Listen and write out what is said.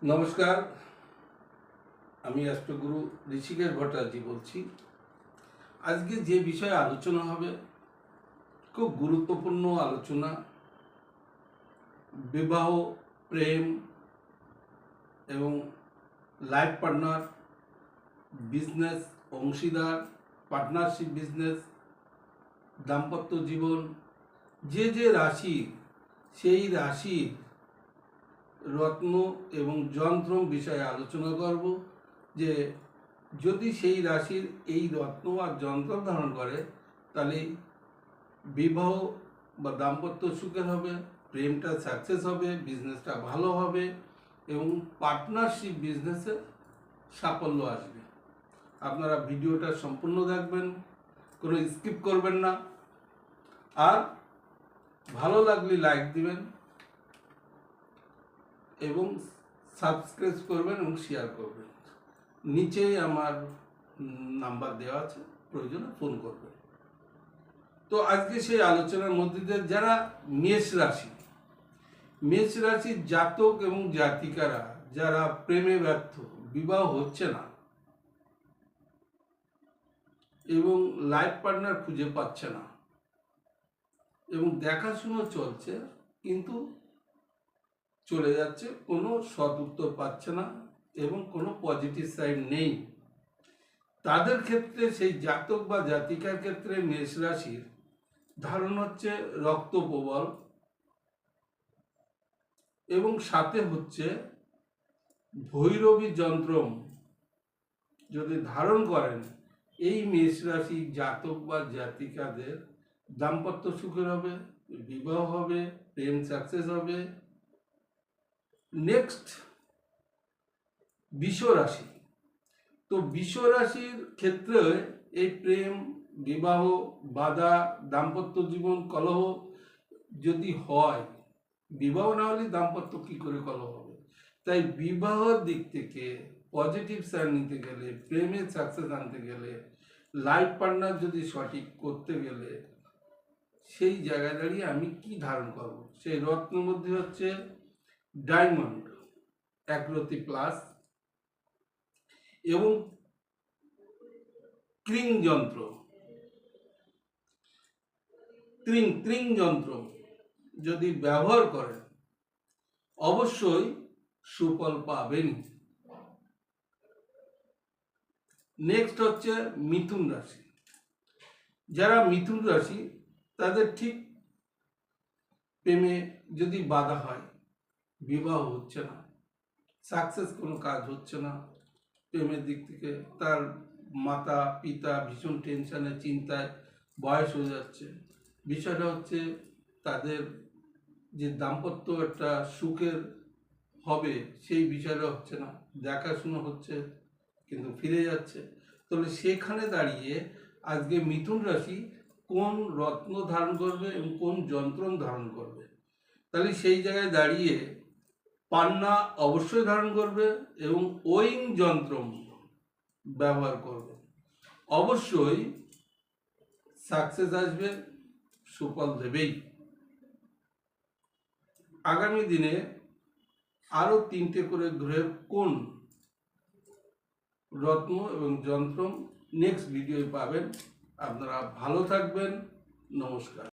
নমস্কার, আমি অ্যাস্ট্রোগুরু ঋষিকেশ ভট্টাচার্য বলছি। আজকে যে বিষয়ে আলোচনা হবে খুব গুরুত্বপূর্ণ আলোচনা। বিবাহ, প্রেম এবং লাইফ পার্টনার, বিজনেস, অংশীদার, পার্টনারশিপ বিজনেস, দাম্পত্য জীবন, যে যে রাশি সেই রাশির রত্ন এবং যন্ত্র বিষয়ে আলোচনা করব। যে যদি সেই রাশির এই রত্ন আর যন্ত্র ধারণ করে তাহলে বিবাহ বা দাম্পত্য সুখের হবে, প্রেমটা সাকসেস হবে, বিজনেসটা ভালো হবে এবং পার্টনারশিপ বিজনেসে সাফল্য আসবে। আপনারা ভিডিওটা সম্পূর্ণ দেখবেন, কোনো স্কিপ করবেন না। আর ভালো লাগলে লাইক দিবেন এবং সাবস্ক্রাইব করবেন এবং শেয়ার করবেন। নিচেই আমার নাম্বার দেওয়া আছে, প্রয়োজনে ফোন করবেন। তো আজকে সেই আলোচনার মধ্যে দিয়ে যারা মেষ রাশির জাতক এবং জাতিকারা যারা প্রেমে ব্যর্থ, বিবাহ হচ্ছে না এবং লাইফ পার্টনার খুঁজে পাচ্ছে না এবং দেখাশুনো চলছে কিন্তু চলে যাচ্ছে, কোনো সৎ উত্তর পাচ্ছে না এবং কোনো পজিটিভ সাইড নেই, তাদের ক্ষেত্রে সেই জাতক বা জাতিকার ক্ষেত্রে মেষ রাশির ধারণ হচ্ছে রক্ত প্রবল এবং সাথে হচ্ছে ভৈরবী যন্ত্র যদি ধারণ করেন, এই মেষ রাশি জাতক বা জাতিকাদের দাম্পত্য সুখের হবে, বিবাহ হবে, প্রেম সাকসেস হবে। নেক্সট বৃষ রাশি। তো বৃষ রাশির ক্ষেত্রে এই প্রেম, বিবাহ বাধা, দাম্পত্য জীবন কলহ যদি হয়, বিবাহ না হলে দাম্পত্য কি করে কলহ হবে? তাই বিবাহের দিক থেকে পজিটিভ সাইড নিতে গেলে, প্রেমের সাকসেস আনতে গেলে, লাইফ পার্টনার যদি সঠিক করতে গেলে, সেই জায়গায় দাঁড়িয়ে আমি কি ধারণ করব? সেই রত্নের মধ্যে হচ্ছে ডায়মন্ড, একরতি প্লাস এবং ক্রিং যন্ত্র, ত্রিং যন্ত্র যদি ব্যবহার করেন অবশ্যই সুফল পাবেন। নেক্সট হচ্ছে মিথুন রাশি। যারা মিথুন রাশি তাদের ঠিক প্রেমে যদি বাধা হয়, বিবাহ হচ্ছে না, সাকসেস কোনো কাজ হচ্ছে না, প্রেমের দিক থেকে তার মাতা পিতা ভীষণ টেনশনে, চিন্তায়, বয়স হয়ে যাচ্ছে, বিষয়টা হচ্ছে তাদের যে দাম্পত্য একটা সুখের হবে সেই বিষয়টা হচ্ছে না, দেখাশুনো হচ্ছে কিন্তু ফিরে যাচ্ছে। তাহলে সেখানে দাঁড়িয়ে আজকে মিথুন রাশি কোন রত্ন ধারণ করবে এবং কোন যন্ত্র ধারণ করবে, তাহলে সেই জায়গায় দাঁড়িয়ে পান্না অবশ্যই ধারণ করবে এবং ওয়িং যন্ত্র ব্যবহার করবে, অবশ্যই সাকসেস আসবে, সুফল দেবেই। আগামী দিনে আরো 3টে করে গ্রহের কোন রত্ন এবং যন্ত্র নেক্সট ভিডিওয় পাবেন। আপনারা ভালো থাকবেন। নমস্কার।